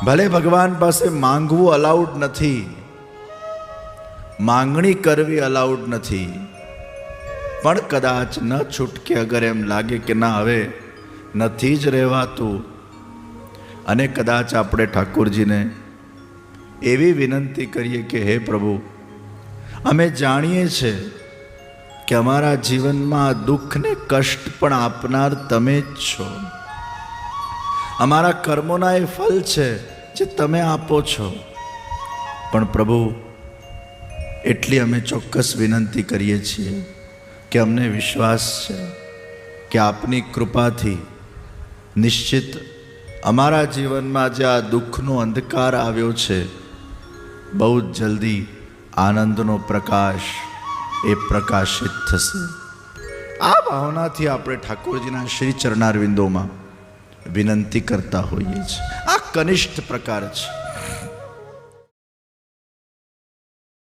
ભલે ભગવાન પાસે માંગવું અલાઉડ નથી, માંગણી કરવી અલાઉડ નથી, પણ કદાચ ન છૂટકે અગર એમ લાગે કે ના હવે નથી જ રહેવાતું, અને કદાચ આપણે ઠાકોરજીને એવી વિનંતી કરીએ કે હે પ્રભુ, અમે જાણીએ છીએ કે અમારા જીવનમાં દુઃખને કષ્ટ પણ આપનાર તમે જ છો, અમારા કર્મોના એ ફલ છે જે તમે આપો છો, પણ પ્રભુ એટલી અમે ચોક્કસ વિનંતી કરીએ છીએ કે અમને વિશ્વાસ છે કે આપની કૃપાથી નિશ્ચિત અમારા જીવનમાં જે આ દુઃખનો અંધકાર આવ્યો છે, બહુ જ જલ્દી આનંદનો પ્રકાશ એ પ્રકાશિત થશે. આ ભાવનાથી આપણે ઠાકોરજીના શ્રી ચરણારવિંદોમાં વિનંતી કરતા હોઈએ છીએ. આ કનિષ્ઠ પ્રકાર છે.